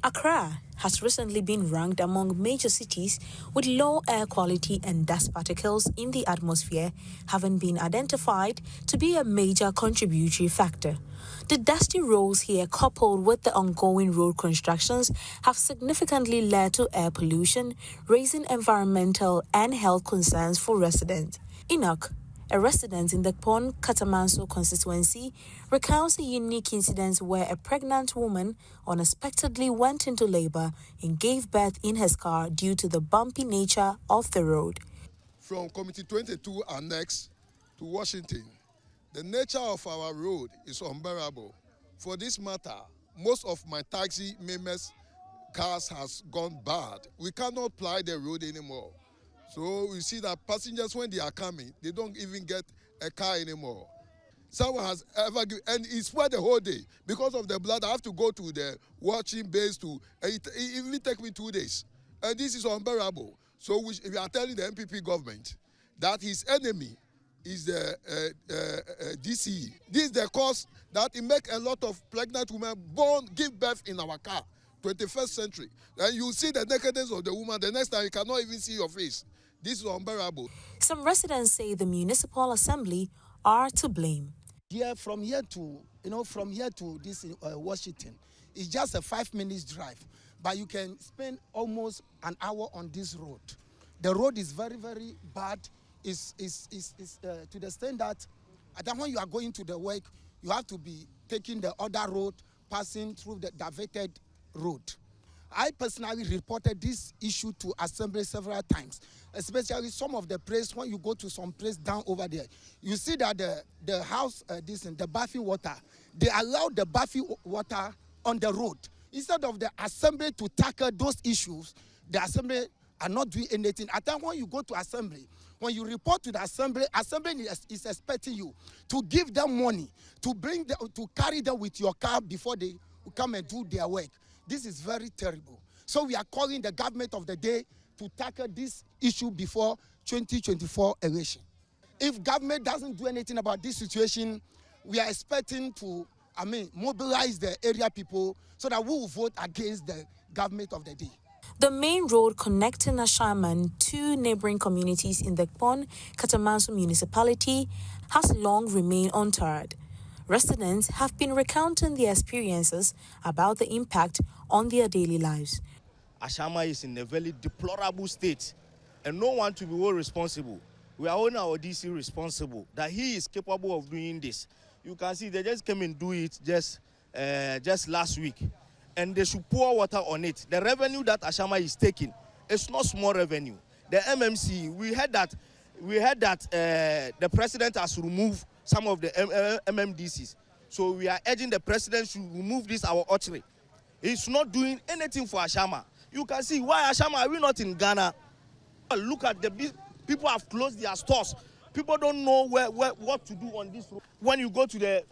Accra has recently been ranked among major cities with low air quality and dust particles in the atmosphere, having been identified to be a major contributory factor. The dusty roads here, coupled with the ongoing road constructions, have significantly led to air pollution, raising environmental and health concerns for residents. Enoch, a resident in the Ashaiman Constituency, recounts a unique incident where a pregnant woman unexpectedly went into labor and gave birth in his car due to the bumpy nature of the road. From Committee 22 Annex to Washington, the nature of our road is unbearable. For this matter, most of my taxi members' cars has gone bad. We cannot ply the road anymore. So we see that passengers, when they are coming, they don't even get a car anymore. Someone has ever given, and it's for the whole day. Because of the blood, I have to go to the watching base it even take me 2 days. And this is unbearable. So we are telling the MPP government that his enemy is the DCE. This is the cause that it make a lot of pregnant women give birth in our car, 21st century. And you see the nakedness of the woman, the next time you cannot even see your face. This is unbearable. Some residents say the municipal assembly are to blame. From here to this Washington, it's just a 5 minutes drive, but you can spend almost an hour on this road. The road is very, very bad. Is to the extent that at the time when you are going to the work, you have to be taking the other road, passing through the diverted road. I personally reported this issue to Assembly several times, especially some of the place when you go to some place down over there. You see that the house, the bathing water, they allow the bathing water on the road. Instead of the Assembly to tackle those issues, the Assembly are not doing anything. At the time when you go to Assembly, when you report to the Assembly is expecting you to give them money, to carry them with your car before they come and do their work. This is very terrible. So we are calling the government of the day to tackle this issue before 2024 election. If government doesn't do anything about this situation, we are expecting to, mobilize the area people so that we will vote against the government of the day. The main road connecting Ashaiman to neighboring communities in the Ashaiman municipality has long remained untarred. Residents have been recounting their experiences about the impact on their daily lives. Ashaiman is in a very deplorable state, and no one to be well responsible. We are only our DC responsible, that he is capable of doing this. You can see they just came and do it just last week, and they should pour water on it. The revenue that Ashaiman is taking is not small revenue. The MMC, we heard that the president has removed some of the MMDCs. So we are urging the president to remove this our archery. He's not doing anything for Ashaiman. You can see why Ashaiman, are we not in Ghana? Look at the people have closed their stores. People don't know what to do on this road. When you go to the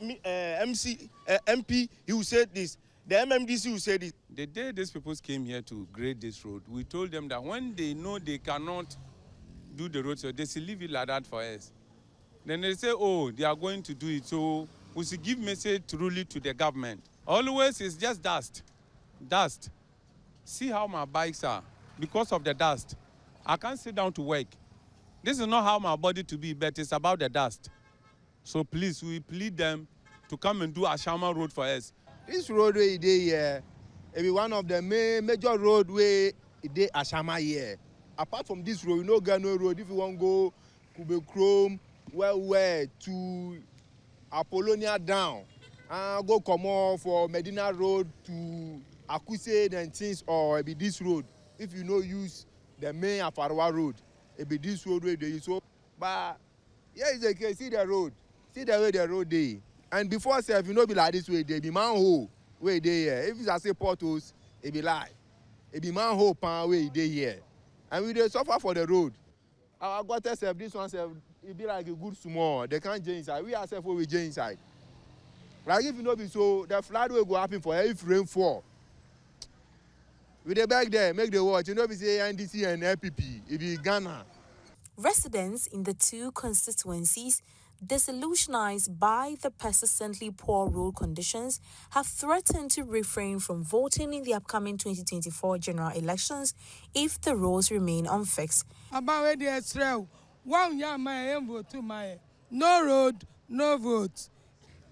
MP, he will say this. The MMDC will say this. The day these people came here to grade this road, we told them that when they know they cannot do the road, so they should leave it like that for us. Then they say, oh, they are going to do it. So we should give message truly to the government. Always it's just dust. Dust. See how my bikes are. Because of the dust, I can't sit down to work. This is not how my body to be, but it's about the dust. So please, we plead them to come and do Ashaiman road for us. This roadway is one of the major roadway is Ashaiman here. Apart from this road, you know Ghana road. If you want to go Kube Chrome, where to Apollonia down, go come off for Medina Road to Akuse and things, or it be this road. If you no use the main Afarwa road, it be this road where they use. So, but yeah, you can see the road, see the way the road dey. And before say, if you know be like this way, they be manhole where they here. If it's a say portals, it be lie. It be manhole pan where they here. And we dey suffer for the road. Our gutter self, this one self, it be like a good small. They can't join inside. We ourselves will join inside. Like if you know be so, the flood will go happen for if rain fall. With the back there, make the watch. You know we say NDC and LPP. It be Ghana. Residents in the two constituencies disillusionized by the persistently poor road conditions, have threatened to refrain from voting in the upcoming 2024 general elections if the roads remain unfixed. No road, no vote.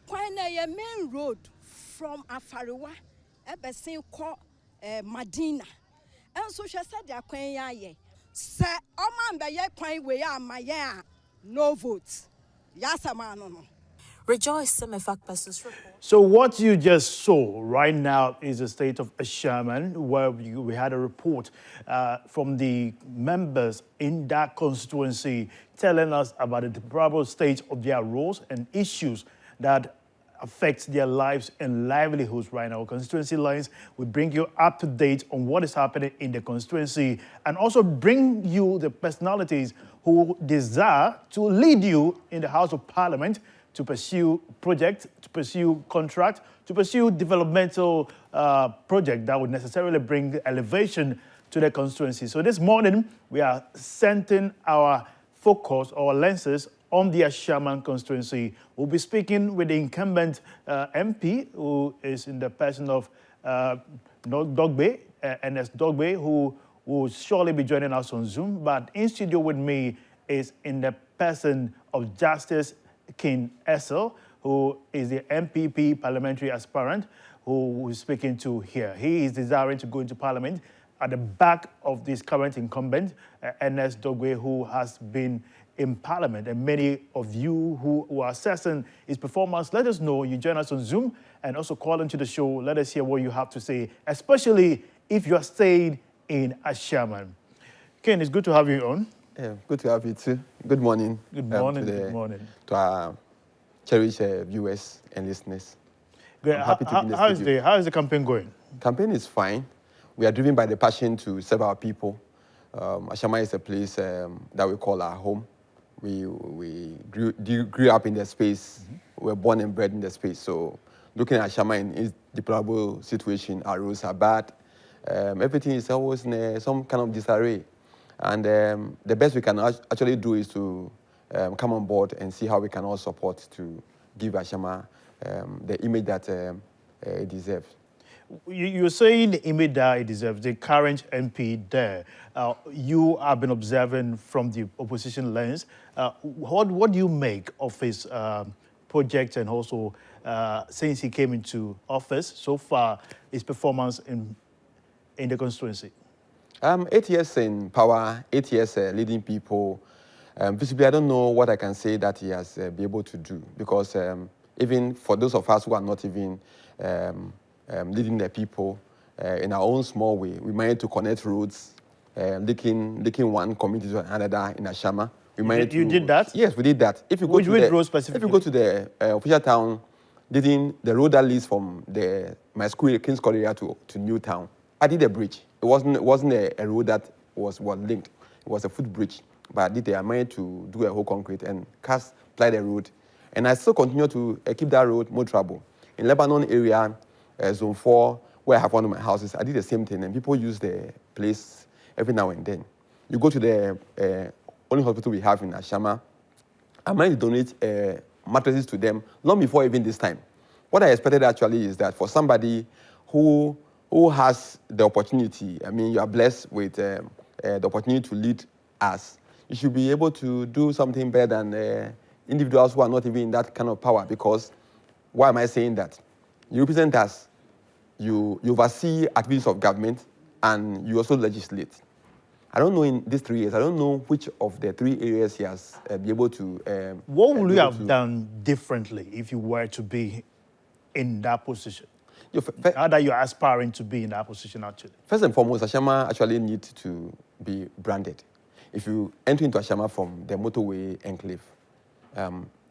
When a main road from Afariwa, Ebesin ko Madina, and so she said they are queen ye. Sir, Oman be ye queen we are my no votes. Yes, a man no. Rejoice Semefak Pesos report. So what you just saw right now is the state of Ashaiman, where we had a report from the members in that constituency telling us about the deplorable state of their roads and issues that affect their lives and livelihoods right now. Constituency Lines will bring you up to date on what is happening in the constituency and also bring you the personalities who desire to lead you in the House of Parliament to pursue projects, to pursue contracts, to pursue developmental projects that would necessarily bring elevation to the constituency. So this morning, we are centering our focus, our lenses on the Ashaiman Constituency. We'll be speaking with the incumbent MP, who is in the person of Dogbe, NS Dogbe, who will surely be joining us on Zoom. But in studio with me is in the person of Justice King Essel, who is the MPP parliamentary aspirant who we're speaking to here. He is desiring to go into parliament at the back of this current incumbent, NS Dogwe, who has been in parliament. And many of you who are assessing his performance, let us know. You join us on Zoom and also call into the show. Let us hear what you have to say, especially if you are staying in Ashaiman. Ken, it's good to have you on. Yeah, good to have you too. Good morning. Good morning. Good morning. To our cherished viewers and listeners. Great. How is the campaign going? Campaign is fine. We are driven by the passion to serve our people. Ashaiman is a place that we call our home. We grew up in the space. We were born and bred in the space. So looking at Ashaiman in its deplorable situation, our roads are bad. Everything is always in some kind of disarray. And the best we can actually do is to come on board and see how we can all support to give Ashaiman the image that it deserves. You're saying the image that it deserves, the current MP there. You have been observing from the opposition lens. What do you make of his project and also since he came into office so far, his performance in the constituency? 8 years in power, 8 years leading people. Visibly, I don't know what I can say that he has been able to do because even for those of us who are not even leading the people in our own small way, we managed to connect roads, linking one community to another in Ashaiman. You did that? Yes, we did that. If you go Which road specifically? If you go to the official town, the road that leads from my school, King's College area to Newtown, I did a bridge. It wasn't a road that was linked. It was a footbridge. But I managed to do a whole concrete and apply the road. And I still continue to keep that road more trouble. In Lebanon area, Zone 4, where I have one of my houses, I did the same thing. And people use the place every now and then. You go to the only hospital we have in Ashaiman, I managed to donate mattresses to them long before even this time. What I expected actually is that for somebody who has the opportunity, I mean, you are blessed with the opportunity to lead us, you should be able to do something better than individuals who are not even in that kind of power. Because, why am I saying that? You represent us, you oversee activities of government, and you also legislate. I don't know in these 3 years, I don't know which of the 3 areas he has been able to... what would you have done differently if you were to be in that position? How that you're aspiring to be in that position, actually? First and foremost, Ashaiman actually needs to be branded. If you enter into Ashaiman from the motorway enclave,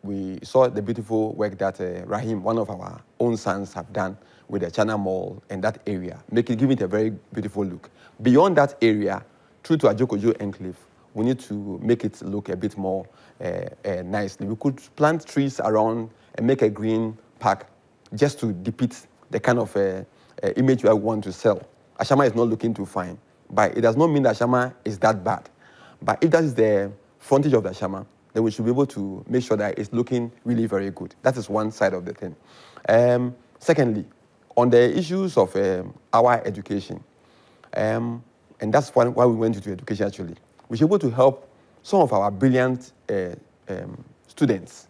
we saw the beautiful work that Rahim, one of our own sons, have done with the China Mall and that area, giving it a very beautiful look. Beyond that area, through to Ajokojo enclave, we need to make it look a bit more nicely. We could plant trees around and make a green park just to depict the kind of image we want to sell. Ashaiman is not looking too fine, but it does not mean that Ashaiman is that bad. But if that is the frontage of the Ashaiman, then we should be able to make sure that it's looking really very good. That is one side of the thing. Secondly, on the issues of our education, and that's why we went into education actually, we should be able to help some of our brilliant students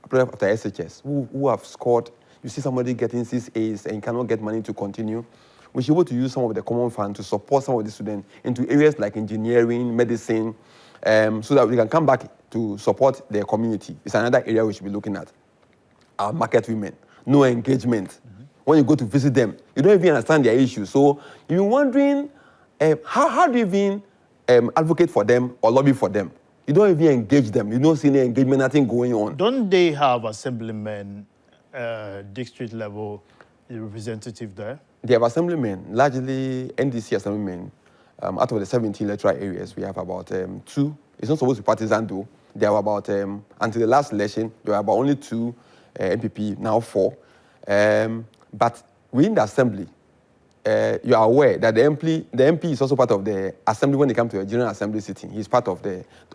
after SHS who have scored. You see somebody getting 6 A's and cannot get money to continue. We should be able to use some of the common fund to support some of the students into areas like engineering, medicine, so that we can come back to support their community. It's another area we should be looking at. Our market women, no engagement. Mm-hmm. When you go to visit them, you don't even understand their issues. So you're wondering, how do you even advocate for them or lobby for them? You don't even engage them. You don't see any engagement, nothing going on. Don't they have assemblymen, district level representative there? They have assemblymen, largely NDC assemblymen. Out of the 17 electoral areas, we have about 2. It's not supposed to be partisan though. There were about, until the last election, there were about only 2 MPP, now 4. But within the assembly, you are aware that the MP is also part of the assembly when it comes to a general assembly sitting. He's part of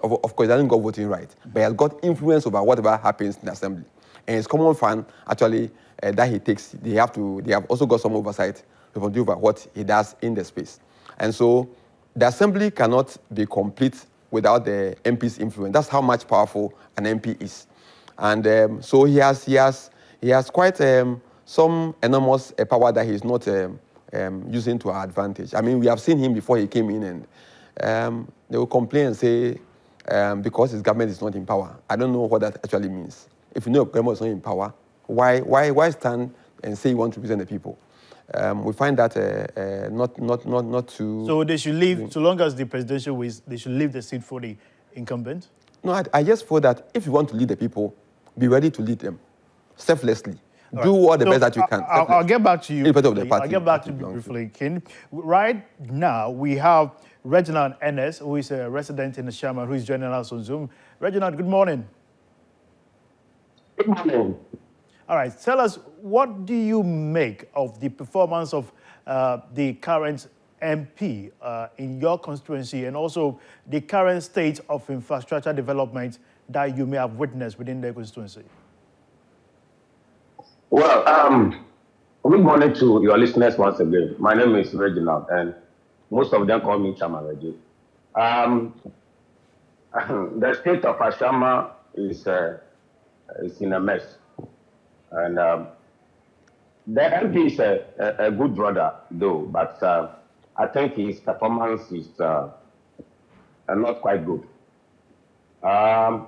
of course, he hasn't got voting right, but he has got influence over whatever happens in the assembly. And his common fund, actually, that he takes, they have also got some oversight over what he does in the space. And so the assembly cannot be complete without the MP's influence. That's how much powerful an MP is. And so he has quite some enormous power that he's not using to our advantage. I mean, we have seen him before he came in, and they will complain and say, because his government is not in power. I don't know what that actually means. If you know government is not in power, why stand and say you want to represent the people? We find that not too... So they should leave, so long as the presidential wins, they should leave the seat for the incumbent? No, I just feel that if you want to lead the people, be ready to lead them selflessly. All Do right. all the best that you can. I'll get back to you. Of the party, I'll get back to you briefly, King. Right now, we have Reginald Ennis, who is a resident in Ashaiman, who is joining us on Zoom. Reginald, good morning. Good morning. All right, tell us, what do you make of the performance of the current MP in your constituency, and also the current state of infrastructure development that you may have witnessed within the constituency? Well, good morning to your listeners once again. My name is Reginald, and most of them call me Chama Reggie. The state of Ashaiman is in a mess. And the MP is a good brother, though, but I think his performance is not quite good. I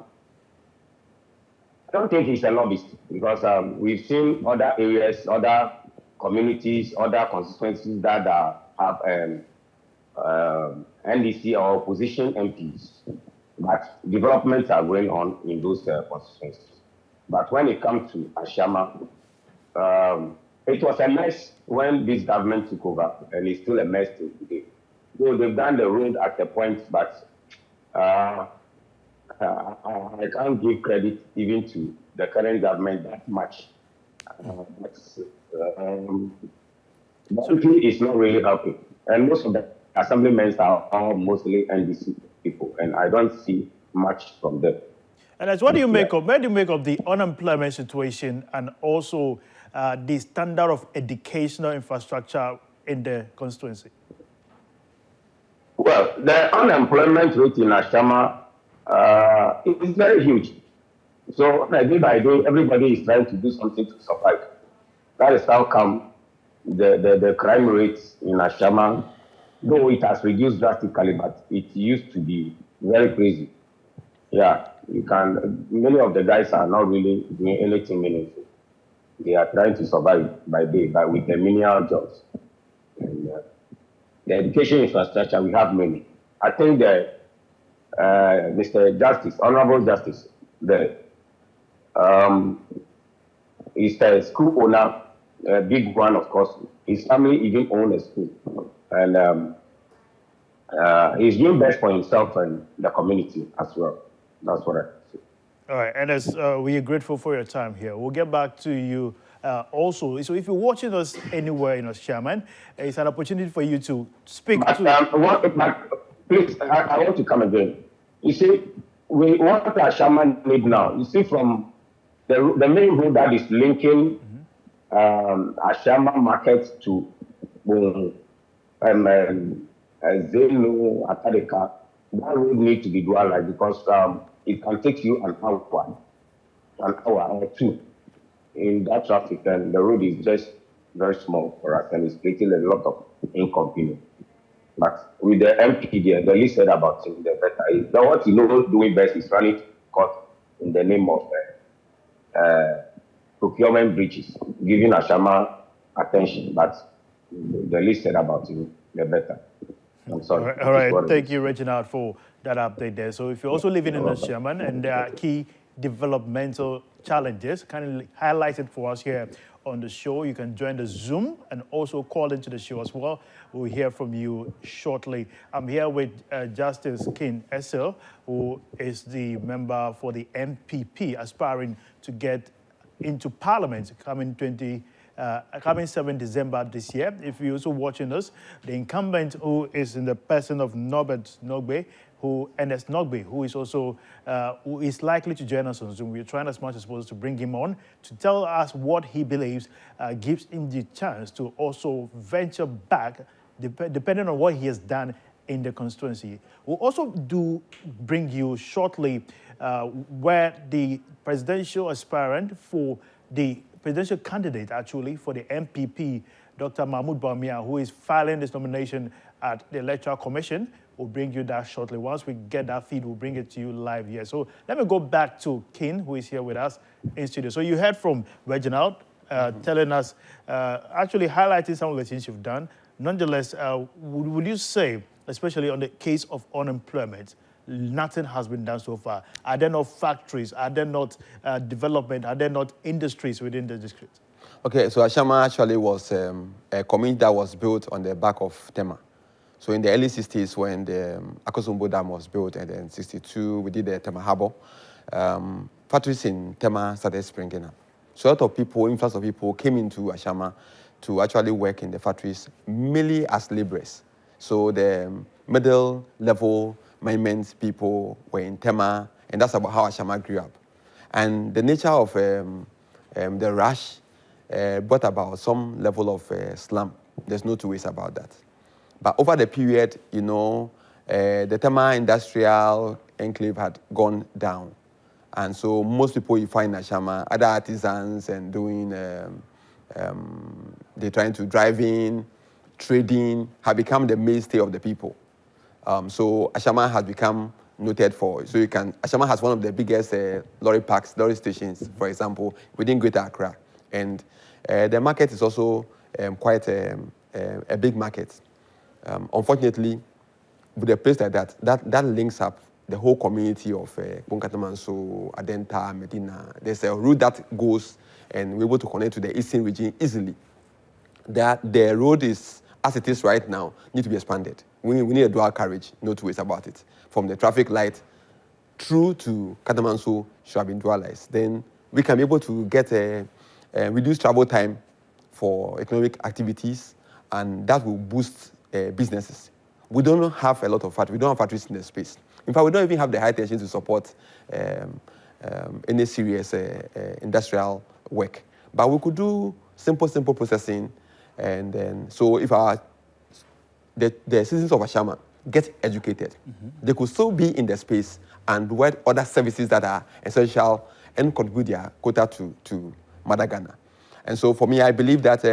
don't think he's a lobbyist, because we've seen other areas, other communities, other constituencies that have NDC or opposition MPs, but developments are going on in those constituencies. But when it comes to Ashaiman, it was a mess when this government took over, and it's still a mess till today. So they've done the road at a point, but I can't give credit even to the current government that much. It's not really helping. And most of the assemblymen are all mostly NDC people, and I don't see much from them. And as what do you make of, where do you make of the unemployment situation and also the standard of educational infrastructure in the constituency? Well, the unemployment rate in Ashaiman is very huge. So day by day, everybody is trying to do something to survive. That is how come the crime rates in Ashaiman, though it has reduced drastically, but it used to be very crazy. Yeah, many of the guys are not really doing anything meaningful. They are trying to survive by day, with the menial jobs. And the education infrastructure, we have many. I think that Mr. Justice, Honorable Justice, is a school owner, a big one, of course. His family even owns a school. And he's doing best for himself and the community as well. That's what I say. All right, and as we are grateful for your time here, we'll get back to you also. So if you're watching us anywhere in Ashaiman, it's an opportunity for you to speak Please, I want to come again. You see, what Ashaiman need now, you see, from the main road that is linking Ashaiman Market to Zenu, Atadeka, that road needs to be dualized because it can take you an hour or two in that traffic, and the road is just very small for us, and it's creating a lot of inconvenience. But with the MP there, the least said about him, the better. What he knows doing best is running to court in the name of procurement breaches, giving Ashaiman attention. But the least said about him, the better. I'm sorry. All right. Thank you, Reginald, for that update there. So if you're also living in Ashaiman and there are key developmental challenges, kind of highlight it for us here on the show. You can join the Zoom and also call into the show as well. We'll hear from you shortly. I'm here with Justice Kin Essel, who is the member for the MPP, aspiring to get into Parliament coming 7 December this year. If you're also watching us, the incumbent who is in the person of Norbert Nogbe, Ernest Nogbe, who is also who is likely to join us on Zoom. We're trying as much as possible to bring him on to tell us what he believes gives him the chance to also venture back, depending on what he has done in the constituency. We'll also bring you shortly where the presidential aspirant for the presidential candidate, actually, for the MPP, Dr. Mahmoud Bawumia, who is filing this nomination at the Electoral Commission. We'll bring you that shortly. Once we get that feed, we'll bring it to you live here. So let me go back to Kin, who is here with us in studio. So you heard from Reginald telling us, actually highlighting some of the things you've done. Nonetheless, would you say, especially on the case of unemployment, nothing has been done so far? Are there not factories? Are there not development? Are there not industries within the district? Okay, so Ashaiman actually was a community that was built on the back of Tema. So in the early 60s, when the Akosombo Dam was built, and then 62, we did the Tema Harbour, factories in Tema started springing up. So a lot of people, influx of people came into Ashaiman to actually work in the factories, mainly as laborers. So the middle level management people were in Tema, and that's about how Ashaiman grew up. And the nature of the rush brought about some level of slum. There's no two ways about that. But over the period, you know, the Tema industrial enclave had gone down. And so most people you find in Ashaiman, other artisans and doing, they're trying to drive in, trading, have become the mainstay of the people. So Ashaiman has become noted for, so Ashaiman has one of the biggest lorry stations, for example, within Greater Accra. And the market is also quite a big market. Unfortunately, with a place like that links up the whole community of Bunkatamanso, Adenta, Medina. There's a route that goes and we're able to connect to the eastern region easily. The road is, as it is right now, need to be expanded. We need a dual carriage, no two ways about it. From the traffic light through to Katamanso should have been dualized. Then we can be able to get a reduced travel time for economic activities, and that will boost businesses. We don't have a lot of factories. We don't have factories in the space. In fact, we don't even have the high tension to support any serious industrial work. But we could do simple processing, and then so if the citizens of Ashaiman get educated, they could still be in the space and provide other services that are essential and contribute their quota to Mother Ghana. And so for me, I believe that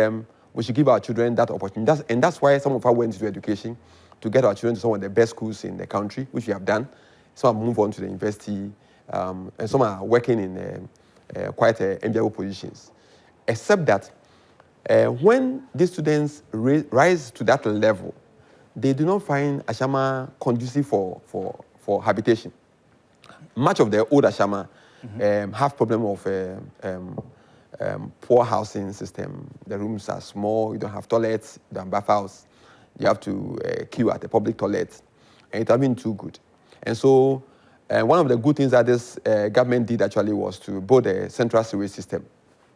we should give our children that opportunity. And that's why some of us went into education, to get our children to some of the best schools in the country, which we have done. Some have moved on to the university, and some are working in quite enviable positions. Except that when these students rise to that level, they do not find Ashaiman conducive for habitation. Much of the old Ashaiman have problem of poor housing system. The rooms are small, you don't have toilets, you don't have bathhouse, you have to queue at the public toilet, and it has been too good. And so one of the good things that this government did actually was to build a central sewage system.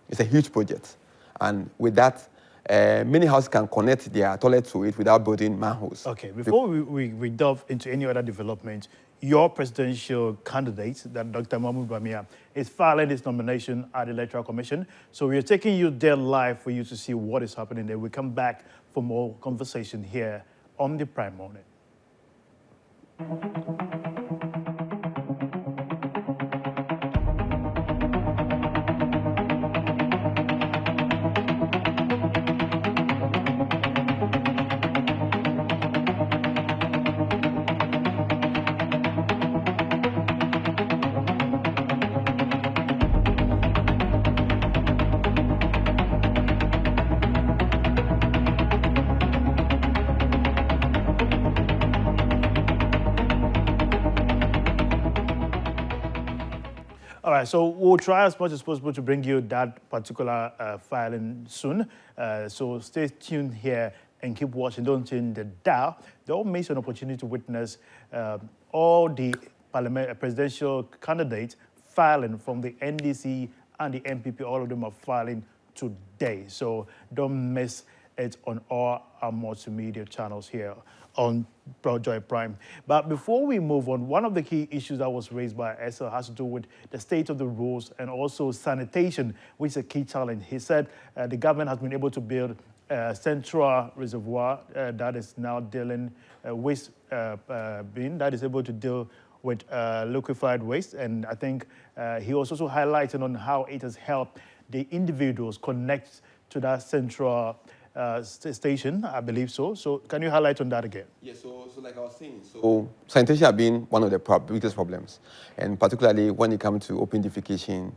It's a huge project. And with that, many houses can connect their toilet to it without building manholes. Okay, before we delve into any other development, your presidential candidate, that Dr. Mahmoud Bamia, is filing his nomination at the Electoral Commission. So we are taking you there live for you to see what is happening there. We come back for more conversation here on the Prime Morning. All right, so we'll try as much as possible to bring you that particular filing soon. So stay tuned here and keep watching. Don't change the dial. They all miss an opportunity to witness all the presidential candidates filing from the NDC and the MPP. All of them are filing today. So don't miss it on all our multimedia channels here on Joy Prime. But before we move on, one of the key issues that was raised by SL has to do with the state of the roads and also sanitation, which is a key challenge. He said the government has been able to build a central reservoir that is now dealing waste bin that is able to deal with liquefied waste. And I think he was also highlighting on how it has helped the individuals connect to that central station, I believe so. So can you highlight on that again? Yeah, so like I was saying, so sanitation has been one of the biggest problems, and particularly when it comes to open defecation.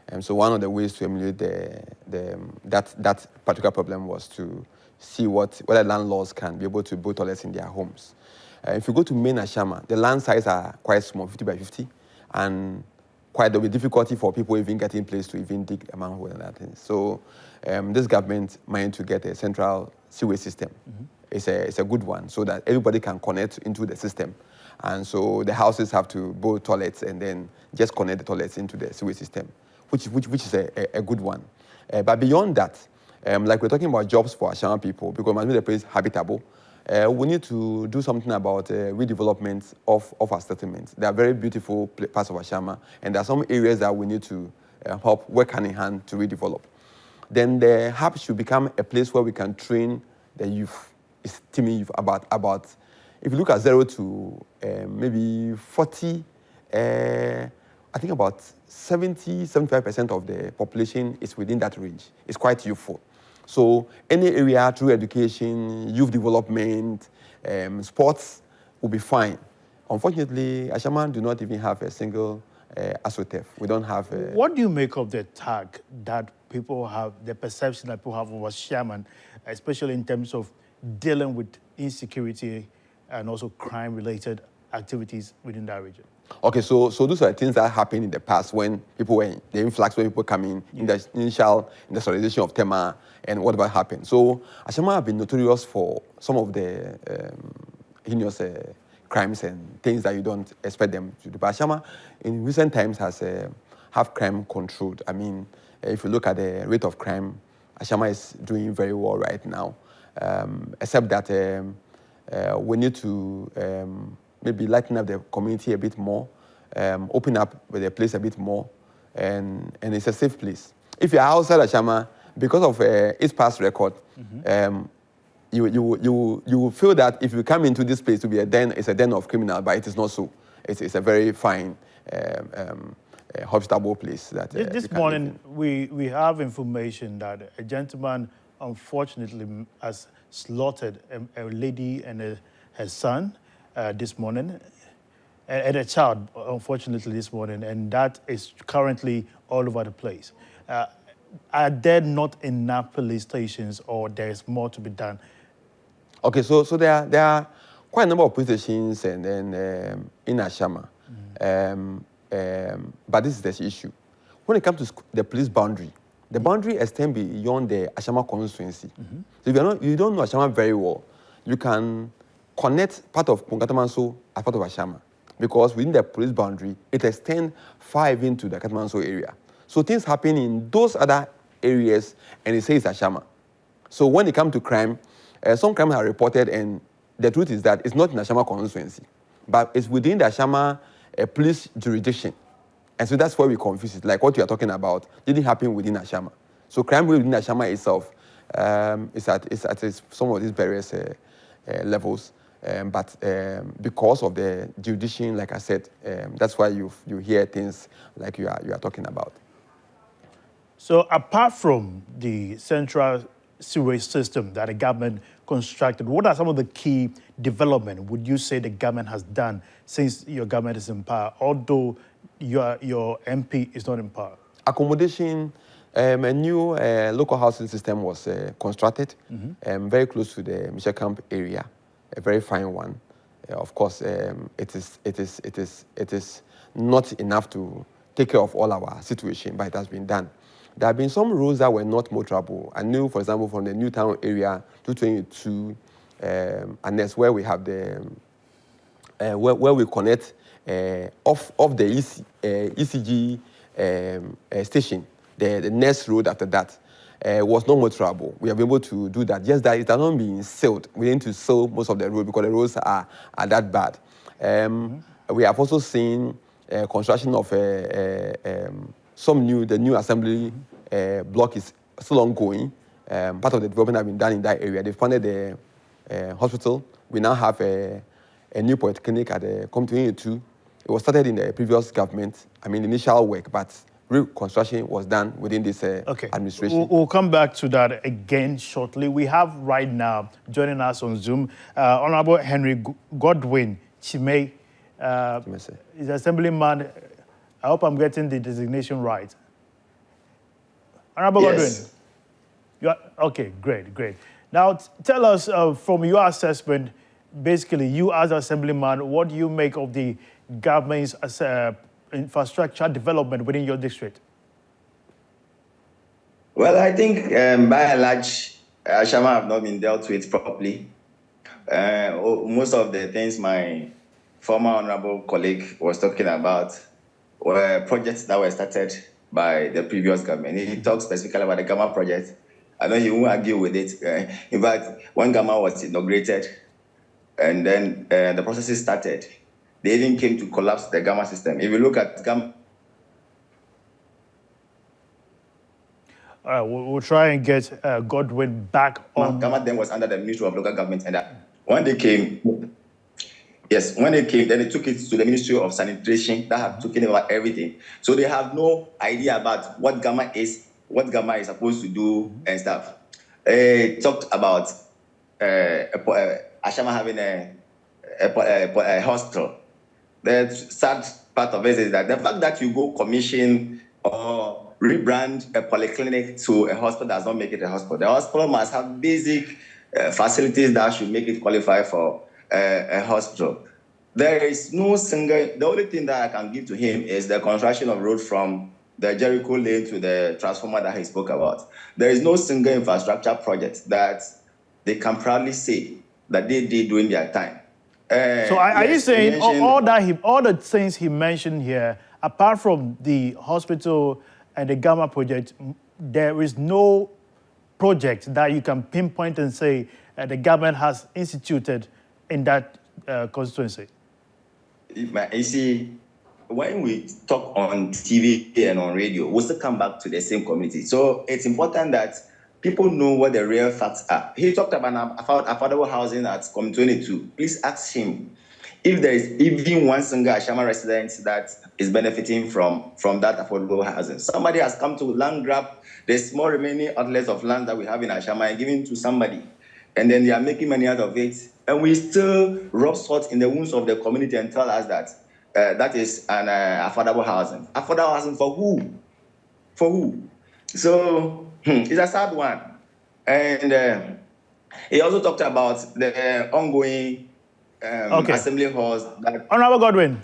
And so one of the ways to emulate that particular problem was to see whether landlords can be able to build toilets in their homes. If you go to main Ashaiman, the land size are quite small, 50 by 50, and there'll be difficulty for people even getting place to even dig a manhole and that thing. So this government managed to get a central sewage system. Mm-hmm. It's a good one, so that everybody can connect into the system. And so the houses have to build toilets and then just connect the toilets into the sewage system, which is a good one. But beyond that, like we're talking about jobs for Ashaiman people, because must be the place habitable, we need to do something about redevelopment of our settlements. They are very beautiful parts of Ashaiman, and there are some areas that we need to help work hand in hand to redevelop. Then the hub should become a place where we can train the youth, teaming youth about. If you look at 0 to maybe 40, I think about 70-75% of the population is within that range. It's quite youthful. So any area through education, youth development, sports will be fine. Unfortunately, Ashaiman do not even have a single ASOTEF. We don't have. What do you make of the tag that people have, the perception that people have of Ashaiman, especially in terms of dealing with insecurity and also crime-related activities within that region? Okay, so those are things that happened in the past when people were the influx, when people come in the initial industrialization of Tema and whatever happened. So Ashaiman have been notorious for some of the heinous crimes and things that you don't expect them to do. But Ashaiman in recent times has have crime controlled. I mean, if you look at the rate of crime, Ashaiman is doing very well right now, except that we need to maybe lighten up the community a bit more, open up the place a bit more, and it's a safe place. If you're outside Ashaiman, because of its past record, you will feel that if you come into this place to be a den, it's a den of criminal, but it is not so. It's a very fine, hospitable place. That this morning we have information that a gentleman unfortunately has slaughtered a lady and her son this morning, and a child, unfortunately, this morning, and that is currently all over the place. Are there not enough police stations, or there is more to be done? Okay, so there are quite a number of police stations and then in Ashaiman, but this is the issue. When it comes to the police boundary, the boundary extends beyond the Ashaiman Constituency. So if you don't know Ashaiman very well, you can connect part of Katamanso as part of Ashaiman, because within the police boundary, it extends far into the Katamanso area. So things happen in those other areas, and it says Ashaiman. So when it comes to crime, some crimes are reported, and the truth is that it's not in Ashaiman constituency, but it's within the Ashama police jurisdiction. And so that's why we confuse it. Like what you are talking about didn't happen within Ashama. So crime rate within Ashama itself is at some of these various levels. But because of the jurisdiction, like I said, that's why you hear things like you are talking about. So apart from the central sewage system that the government constructed, what are some of the key development would you say the government has done since your government is in power, although your MP is not in power? Accommodation, a new local housing system was constructed, very close to the Michel Camp area, a very fine one. Of course, it is not enough to take care of all our situation, but it has been done. There have been some roads that were not motorable. I knew, for example, from the Newtown area, 222, and that's where we have the where we connect off the ECG station. The next road after that was not motorable. We have been able to do that. Just that it has not been sealed. We need to seal most of the road because the roads are that bad. We have also seen construction of the new assembly block is still ongoing. Part of the development has been done in that area. They funded the hospital. We now have a new polyclinic at the COM22. It was started in the previous government. I mean, initial work, but real construction was done within this administration. We'll come back to that again shortly. We have right now joining us on Zoom, Honorable Henry Godwin Chimay. He's Assemblyman. I hope I'm getting the designation right. Honorable Godwin. You are, okay, great. Now, tell us from your assessment, basically, you as Assemblyman, what do you make of the government's infrastructure development within your district? Well, I think by and large, Ashaiman have not been dealt with properly. Most of the things my former honorable colleague was talking about were projects that were started by the previous government. He talked specifically about the Gamma project. I know he won't argue with it. In fact, when Gamma was inaugurated and then the processes started, they even came to collapse the Gamma system. If you look at Gamma... All right, we'll try and get Godwin back on. Gamma then was under the Ministry of Local Government, and when they came, then they took it to the Ministry of Sanitation that have taken over everything. So they have no idea about what Gamma is supposed to do and stuff. Talked about Ashaiman having a hospital. The sad part of it is that the fact that you go commission or rebrand a polyclinic to a hospital does not make it a hospital. The hospital must have basic facilities that should make it qualify for a hospital. There is no single, the only thing that I can give to him is the construction of road from the Jericho lane to the transformer that he spoke about. There is no single infrastructure project that they can proudly say that they did during their time. So are you saying all the things he mentioned here, apart from the hospital and the Gamma project, there is no project that you can pinpoint and say the government has instituted in that constituency? You see, when we talk on TV and on radio, we still come back to the same community. So it's important that people know what the real facts are. He talked about affordable housing at COM22. Please ask him if there is even one single Ashaiman resident that is benefiting from that affordable housing. Somebody has come to land grab the small remaining outlets of land that we have in Ashaiman and giving to somebody. And then they are making money out of it. And we still rub salt in the wounds of the community and tell us that that is an affordable housing. Affordable housing for who? For who? So it's a sad one. And he also talked about the ongoing assembly halls. Honorable Godwin.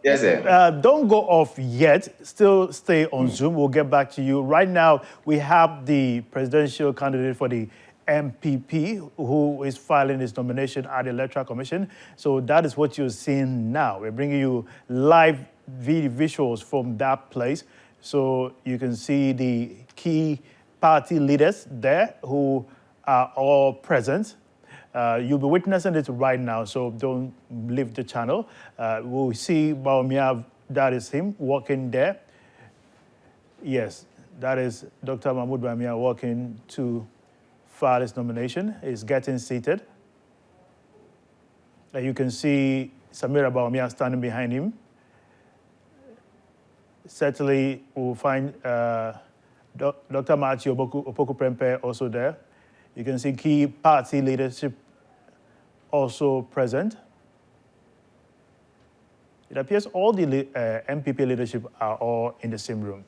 Yes, sir. Don't go off yet. Still stay on Zoom. We'll get back to you. Right now, we have the presidential candidate for the MPP who is filing his nomination at the Electoral Commission. So that is what you're seeing now. We're bringing you live visuals from that place. So you can see the key party leaders there who are all present. You'll be witnessing it right now, so don't leave the channel. We'll see Bawumia, that is him, walking there. Yes, that is Dr. Mahmoud Bawumia walking to file his nomination. He's getting seated. You can see Samira Bawumia standing behind him. Certainly, we'll find Dr. Matthew Opoku-Prempeh also there. You can see key party leadership also present. It appears all the MPP leadership are all in the same room.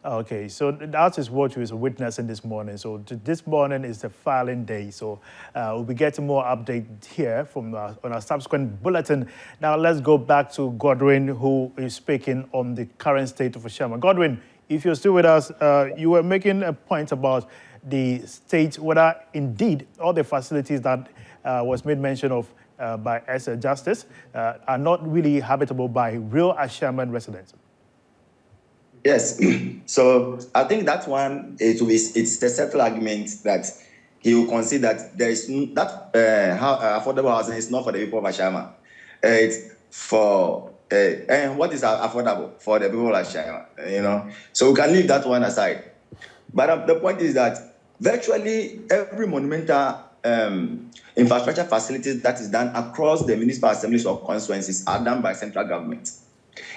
Okay, so that is what we were witnessing this morning. So this morning is the filing day. So we'll be getting more updates here from on our subsequent bulletin. Now let's go back to Godwin, who is speaking on the current state of Ashaiman. Godwin, if you're still with us, you were making a point about the state, whether indeed all the facilities that was made mention of by Justice are not really habitable by real Ashaiman residents. Yes, so I think that one, it's a settled argument that he will consider that there is that affordable housing is not for the people of Ashaiman. It's for and what is affordable for the people of Ashaiman, you know. So we can leave that one aside. But the point is that virtually every monumental infrastructure facilities that is done across the municipal assemblies or constituencies are done by central government.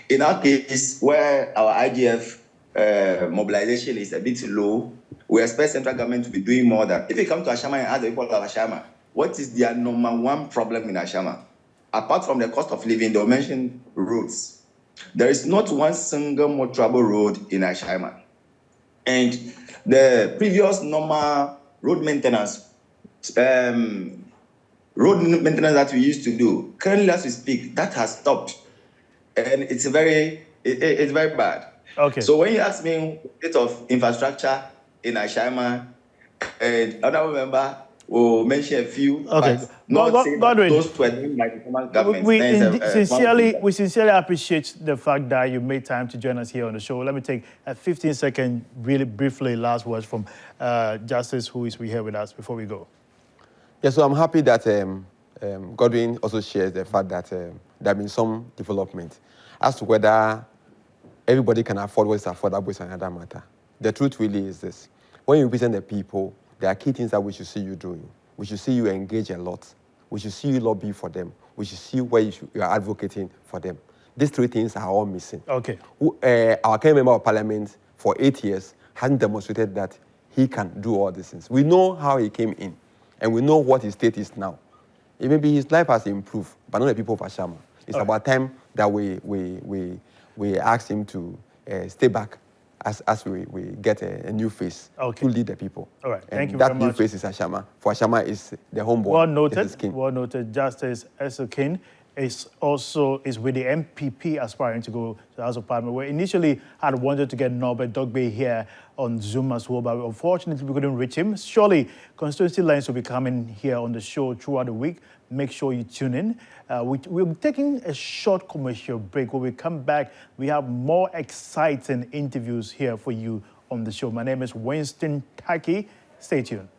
In our case, where our IGF mobilization is a bit low, we expect central government to be doing more than. If you come to Ashaiman and ask the people of Ashaiman, what is their number one problem in Ashaiman? Apart from the cost of living, they mention roads. There is not one single motorable road in Ashaiman. And the previous normal road maintenance that we used to do, currently as we speak, that has stopped. And it's very bad. Okay. So when you ask me bit of infrastructure in Ashaiman, and other member will mention a few. Okay. Godwin, those were done by the former government. We sincerely appreciate the fact that you made time to join us here on the show. Let me take a 15-second, really briefly, last words from Justice, who is here with us before we go. Yeah, so I'm happy that Godwin also shares the fact that there have been some development. As to whether everybody can afford what is affordable is another matter. The truth really is this. When you represent the people, there are key things that we should see you doing. We should see you engage a lot. We should see you lobby for them. We should see where you are advocating for them. These three things are all missing. Okay. Our current member of parliament for 8 years hasn't demonstrated that he can do all these things. We know how he came in, and we know what his state is now. It maybe his life has improved, but not the people of Ashaiman. It's about time that we ask him to stay back as we get a new face to lead the people. All right, thank you very much. That new face is Ashaiman. For Ashaiman is the homeboy. Well noted. Justice Esokin is with the MPP aspiring to go to the House of Parliament. We initially had wanted to get Norbert Dogbe here on Zoom as well, but unfortunately we couldn't reach him. Surely constituency lines will be coming here on the show throughout the week. Make sure you tune in. We'll be taking a short commercial break. When we come back, we have more exciting interviews here for you on the show. My name is Winston Taki. Stay tuned.